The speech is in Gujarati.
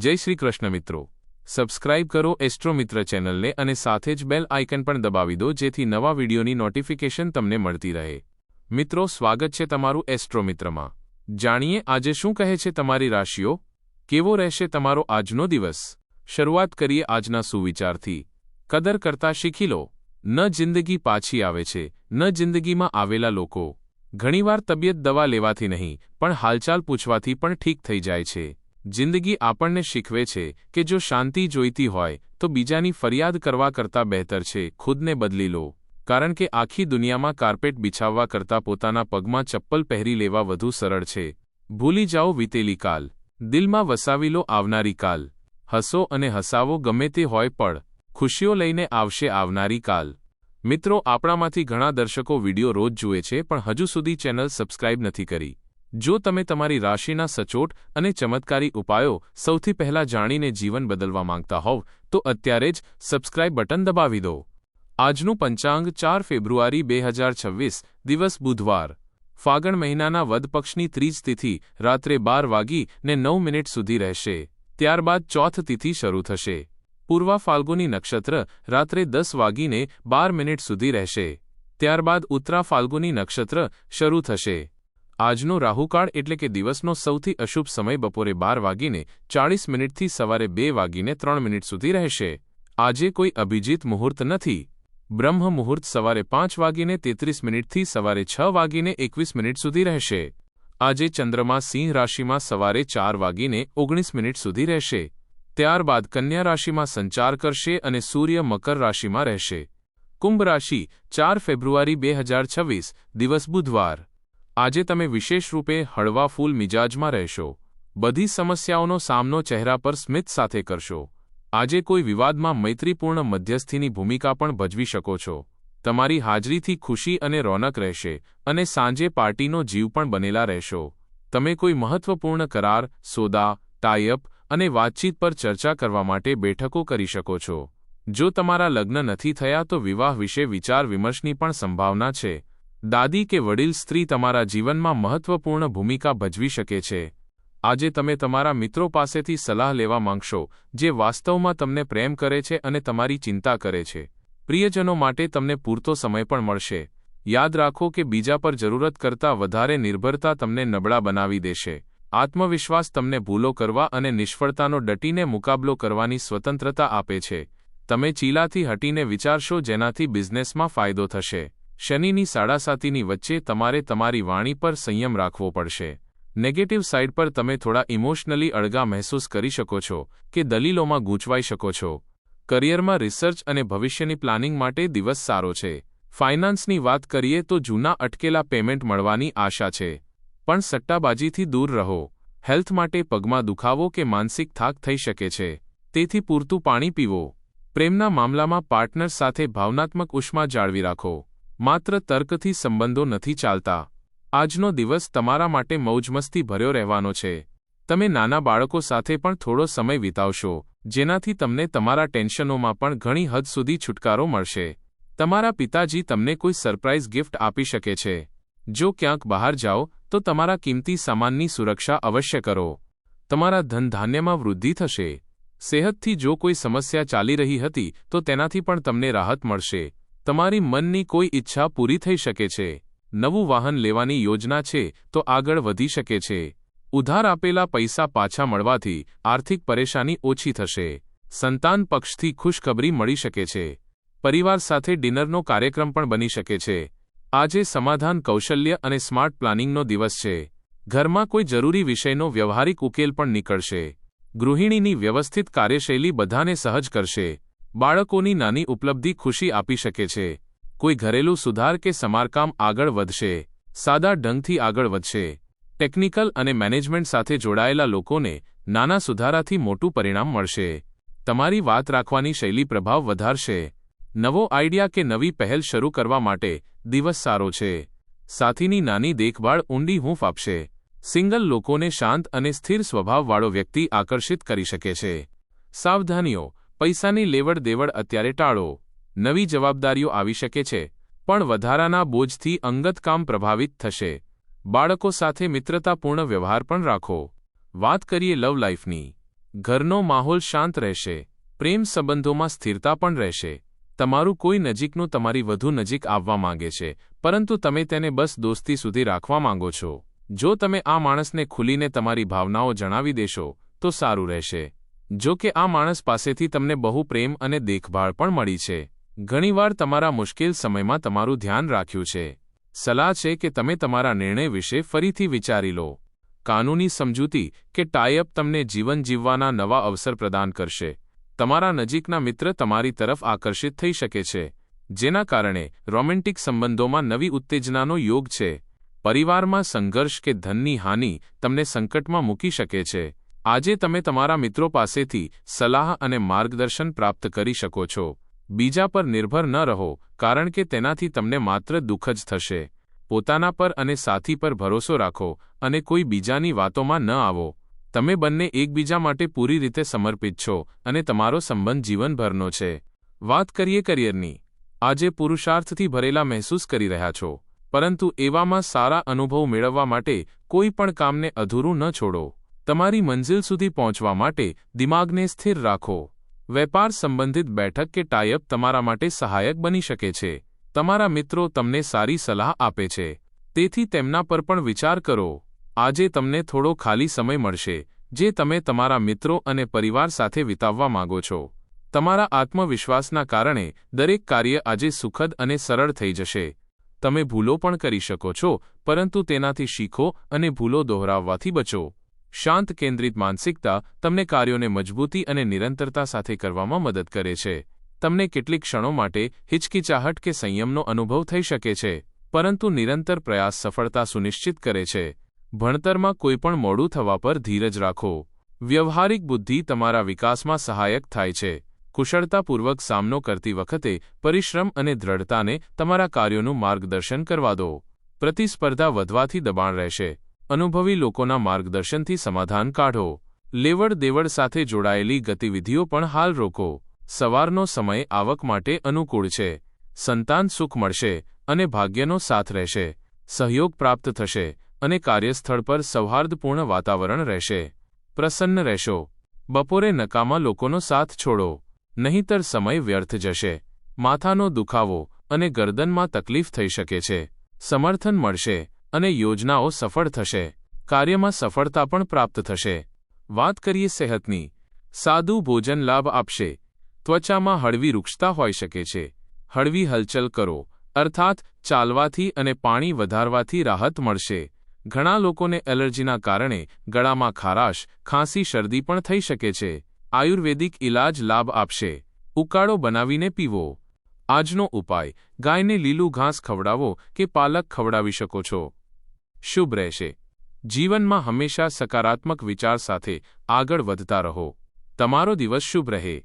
જય શ્રી કૃષ્ણ મિત્રો, સબસ્ક્રાઇબ કરો એસ્ટ્રો મિત્ર ચેનલને અને સાથે જ બેલ આઇકન પણ દબાવી દો જેથી નવા વિડીયોની નોટિફિકેશન તમને મળતી રહે। મિત્રો, સ્વાગત છે તમારું એસ્ટ્રો મિત્રમાં। જાણીએ આજે શું કહે છે તમારી રાશિઓ, કેવો રહેશે તમારો આજનો દિવસ। શરૂઆત કરીએ આજના સુવિચારથી। કદર કરતા શીખી લો। ન જિંદગી પાછી આવે છે, ન જિંદગીમાં આવેલા લોકો। ઘણીવાર તબિયત દવા લેવાથી નહીં પણ હાલચાલ પૂછવાથી પણ ઠીક થઈ જાય છે। જિંદગી આપણને શીખવે છે કે જો શાંતિ જોઈતી હોય તો બીજાની ફરિયાદ કરવા કરતાં બહેતર છે ખુદને બદલી લો, કારણ કે આખી દુનિયામાં કાર્પેટ બિછાવવા કરતાં પોતાના પગમાં ચપ્પલ પહેરી લેવા વધુ સરળ છે। ભૂલી જાઓ વીતેલી કાલ, દિલમાં વસાવી લો આવનારી કાલ। હસો અને હસાવો ગમે તે હોય પણ ખુશીઓ લઈને આવશે આવનારી કાલ। મિત્રો, આપણામાંથી ઘણા દર્શકો વિડિયો રોજ જુએ છે પણ હજુ સુધી ચેનલ સબસ્ક્રાઇબ નથી કરી। જો તમે તમારી રાશિના સચોટ અને ચમત્કારી ઉપાયો સૌથી પહેલા જાણીને જીવન બદલવા માંગતા હોવ તો અત્યારે જ સબસ્ક્રાઇબ બટન દબાવી દો। આજનું પંચાંગ 4 ફેબ્રુઆરી 2026, દિવસ બુધવાર, ફાગણ મહિનાના વદ પક્ષની ત્રીજ તિથિ રાત્રે 12:09 સુધી રહેશે। ત્યારબાદ ચોથ તિથિ શરૂ થશે। પૂર્વા ફાલ્ગુની નક્ષત્ર રાત્રે 10:12 સુધી રહેશે। ત્યારબાદ ઉત્તરા ફાલ્ગુની નક્ષત્ર શરૂ થશે। આજનો રાહુકાળ એટલે કે દિવસનો સૌથી અશુભ સમય બપોરે 12:40 થી સવારે 2:03 સુધી રહેશે। આજે કોઈ અભિજીત મુહૂર્ત નથી। બ્રહ્મ મુહૂર્ત સવારે 5:33 થી સવારે 6:21 સુધી રહેશે। આજે ચંદ્રમા સિંહ રાશિમાં સવારે 4:19 સુધી રહેશે। ત્યારબાદ કન્યા રાશિમાં સંચાર કરશે અને સૂર્ય મકર રાશિમાં રહેશે। કુંભ રાશિ 4 ફેબ્રુઆરી 2026, દિવસ બુધવાર, આજે તમે વિશેષ રૂપે હળવા ફૂલ મિજાજમાં રહેશો। બધી સમસ્યાઓનો સામનો ચહેરા પર સ્મિત સાથે કરશો। આજે કોઈ વિવાદમાં મૈત્રીપૂર્ણ મધ્યસ્થીની ભૂમિકા પણ ભજવી શકો છો। તમારી હાજરીથી ખુશી અને રોનક રહેશે અને સાંજે પાર્ટીનો જીવ પણ બનેલા રહેશો। તમે કોઈ મહત્વપૂર્ણ કરાર, સોદા, ટાઈઅપ અને વાતચીત પર ચર્ચા કરવા માટે બેઠકો કરી શકો છો। જો તમારા લગ્ન નથી થયા તો વિવાહ વિશે વિચાર વિમર્શની પણ સંભાવના છે। દાદી કે વડીલ સ્ત્રી તમારા જીવનમાં મહત્વપૂર્ણ ભૂમિકા ભજવી શકે છે। આજે તમે તમારા મિત્રો પાસેથી સલાહ લેવા માંગશો જે વાસ્તવમાં તમને પ્રેમ કરે છે અને તમારી ચિંતા કરે છે। પ્રિયજનો માટે તમને પૂરતો સમય પણ મળશે। યાદ રાખો કે બીજા પર જરૂરત કરતાં વધારે નિર્ભરતા તમને નબળા બનાવી દેશે। આત્મવિશ્વાસ તમને ભૂલો કરવા અને નિષ્ફળતાનો ડટીને મુકાબલો કરવાની સ્વતંત્રતા આપે છે। તમે ચીલાથી હટીને વિચારશો જેનાથી બિઝનેસમાં ફાયદો થશે। શનિની સાડાસાતીની વચ્ચે તમારે તમારી વાણી પર સંયમ રાખવો પડશે। નેગેટિવ સાઇડ પર તમે થોડા ઇમોશનલી અળગા મહેસૂસ કરી શકો છો કે દલીલોમાં ગૂંચવાઈ શકો છો। કરિયરમાં રિસર્ચ અને ભવિષ્યની પ્લાનિંગ માટે દિવસ સારો છે। ફાઇનાન્સની વાત કરીએ તો જૂના અટકેલા પેમેન્ટ મળવાની આશા છે, પણ સટ્ટાબાજીથી દૂર રહો। હેલ્થ માટે પગમાં દુખાવો કે માનસિક થાક થઈ શકે છે, તેથી પૂરતું પાણી પીવો। પ્રેમના મામલામાં પાર્ટનર સાથે ભાવનાત્મક ઉષ્મા જાળવી રાખો। માત્ર તર્કથી સંબંધો નથી ચાલતા। આજનો દિવસ તમારા માટે મૌજમસ્તી ભર્યો રહેવાનો છે। તમે નાના બાળકો સાથે પણ થોડો સમય વિતાવશો જેનાથી તમને તમારા ટેન્શનોમાં પણ ઘણી હદ સુધી છુટકારો મળશે। તમારા પિતાજી તમને કોઈ સરપ્રાઇઝ ગિફ્ટ આપી શકે છે। જો ક્યાંક બહાર જાઓ તો તમારા કિંમતી સામાનની સુરક્ષા અવશ્ય કરો। તમારા ધનધાન્યમાં વૃદ્ધિ થશે। સેહતથી જો કોઈ સમસ્યા ચાલી રહી હતી તો તેનાથી પણ તમને રાહત મળશે। તમારી મનની કોઈ ઈચ્છા પૂરી થઈ શકે છે। નવું વાહન લેવાની યોજના છે તો આગળ વધી શકે છે। ઉધાર આપેલા પૈસા પાછા મળવાથી આર્થિક પરેશાની ઓછી થશે। સંતાન પક્ષથી ખુશખબરી મળી શકે છે। પરિવાર સાથે ડિનરનો કાર્યક્રમ પણ બની શકે છે। આજે સમાધાન કૌશલ્ય અને સ્માર્ટ પ્લાનિંગનો દિવસ છે। ઘરમાં કોઈ જરૂરી વિષયનો વ્યવહારિક ઉકેલ પણ નીકળશે। ગૃહિણીની વ્યવસ્થિત કાર્યશૈલી બધાને સહજ કરશે। બાળકોની નાની ઉપલબ્ધિ ખુશી આપી શકે છે। કોઈ ઘરેલું સુધાર કે સમારકામ આગળ વધશે। સાદા ઢંગથી આગળ વધશે। ટેકનિકલ અને મેનેજમેન્ટ સાથે જોડાયેલા લોકોને નાના સુધારાથી મોટું પરિણામ મળશે। તમારી વાત રાખવાની શૈલી પ્રભાવ વધારશે। નવો આઈડિયા કે નવી પહેલ શરૂ કરવા માટે દિવસ સારો છે। સાથીની નાની દેખભાળ ઊંડી હૂંફ આપશે। સિંગલ લોકોને શાંત અને સ્થિર સ્વભાવવાળો વ્યક્તિ આકર્ષિત કરી શકે છે। સાવધાનીઓ, પૈસાની લેવડ દેવડ અત્યારે ટાળો। નવી જવાબદારીઓ આવી શકે છે પણ વધારાના બોજથી અંગત કામ પ્રભાવિત થશે। બાળકો સાથે મિત્રતાપૂર્ણ વ્યવહાર પણ રાખો। વાત કરીએ લવ લાઈફની ઘરનો માહોલ શાંત રહેશે. પ્રેમ સંબંધોમાં સ્થિરતા પણ રહેશે. તમારું કોઈ નજીકનું તમારી વધુ નજીક આવવા માંગે છે, પરંતુ તમે તેને બસ દોસ્તી સુધી રાખવા માંગો છો. જો તમે આ માણસને ખુલીને તમારી ભાવનાઓ જણાવી દેશો તો સારું રહેશે. જો કે આ માણસ પાસેથી તમને બહુ પ્રેમ અને દેખભાળ પણ મળી છે. ઘણીવાર તમારા મુશ્કેલ સમયમાં તમારું ધ્યાન રાખ્યું છે. સલાહ છે કે તમે તમારા નિર્ણય વિશે ફરીથી વિચારી લો. કાનૂની સમજૂતી કે ટાઈઅપ તમને જીવન જીવવાના નવા અવસર પ્રદાન કરશે. તમારા નજીકના મિત્ર તમારી તરફ આકર્ષિત થઈ શકે છે, જેના કારણે રોમેન્ટિક સંબંધોમાં નવી ઉત્તેજનાનો યોગ છે. પરિવારમાં સંઘર્ષ કે ધનની હાનિ તમને સંકટમાં મૂકી શકે છે. આજે તમે તમારા મિત્રો પાસેથી સલાહ અને માર્ગદર્શન પ્રાપ્ત કરી શકો છો. બીજા પર નિર્ભર ન રહો, કારણ કે તેનાથી તમને માત્ર દુઃખ જ થશે. પોતાના પર અને સાથી પર ભરોસો રાખો અને કોઈ બીજાની વાતોમાં ન આવો. તમે બંને એકબીજા માટે પૂરી રીતે સમર્પિત છો અને તમારો સંબંધ જીવનભરનો છે. વાત કરીએ કરિયરની. આજે પુરુષાર્થથી ભરેલા મહેસૂસ કરી રહ્યા છો, પરંતુ એવામાં સારા અનુભવ મેળવવા માટે કોઈ પણ કામને અધૂરું ન છોડો. તમારી મંઝિલ સુધી પહોંચવા માટે દિમાગને સ્થિર રાખો. વેપાર સંબંધિત બેઠક કે ટાઈઅપ તમારા માટે સહાયક બની શકે છે. તમારા મિત્રો તમને સારી સલાહ આપે છે, તેથી તેમના પર પણ વિચાર કરો. આજે તમને થોડો ખાલી સમય મળશે, જે તમે તમારા મિત્રો અને પરિવાર સાથે વિતાવવા માંગો છો. તમારા આત્મવિશ્વાસના કારણે દરેક કાર્ય આજે સુખદ અને સરળ થઈ જશે. તમે ભૂલો પણ કરી શકો છો, પરંતુ તેનાથી શીખો અને ભૂલો દોહરાવવાથી બચો. શાંત કેન્દ્રિત માનસિકતા તમને કાર્યોને મજબૂતી અને નિરંતરતા સાથે કરવામાં મદદ કરે છે. તમને કેટલીક ક્ષણો માટે હિચકિચાહટ કે સંયમનો અનુભવ થઈ શકે છે, પરંતુ નિરંતર પ્રયાસ સફળતા સુનિશ્ચિત કરે છે. ભણતરમાં કોઈપણ મોડું થવા પર ધીરજ રાખો. વ્યવહારિક બુદ્ધિ તમારા વિકાસમાં સહાયક થાય છે. કુશળતાપૂર્વક સામનો કરતી વખતે પરિશ્રમ અને દ્રઢતાને તમારા કાર્યોનું માર્ગદર્શન કરવા દો. પ્રતિસ્પર્ધા વધવાથી દબાણ રહેશે. અનુભવી લોકોના માર્ગદર્શનથી સમાધાન કાઢો. લેવડ દેવડ સાથે જોડાયેલી ગતિવિધિઓ પણ હાલ રોકો. સવારનો સમય આવક માટે અનુકૂળ છે. સંતાન સુખ મળશે અને ભાગ્યનો સાથ રહેશે. સહયોગ પ્રાપ્ત થશે અને કાર્યસ્થળ પર સૌહાર્દપૂર્ણ વાતાવરણ રહેશે. પ્રસન્ન રહેશો. બપોરે નકામા લોકોનો સાથ છોડો, નહીંતર સમય વ્યર્થ જશે. માથાનો દુખાવો અને ગરદનમાં તકલીફ થઈ શકે છે. સમર્થન મળશે અને યોજનાઓ સફળ થશે. કાર્યમાં સફળતા પણ પ્રાપ્ત થશે. વાત કરીએ સેહતની. સાદું ભોજન લાભ આપશે. ત્વચામાં હળવી રૂક્ષતા હોઈ શકે છે. હળવી હલચલ કરો, અર્થાત ચાલવાથી અને પાણી વધારવાથી રાહત મળશે. ઘણા લોકોને એલર્જીના કારણે ગળામાં ખારાશ, ખાંસી, શરદી પણ થઈ શકે છે. આયુર્વેદિક ઇલાજ લાભ આપશે. ઉકાળો બનાવીને પીવો. આજનો ઉપાય: ગાયને લીલું ઘાસ ખવડાવો કે પાલક ખવડાવી શકો છો. શુભ રહેશે. જીવનમાં હંમેશા સકારાત્મક વિચાર સાથે આગળ વધતા રહો. તમારો દિવસ શુભ રહે.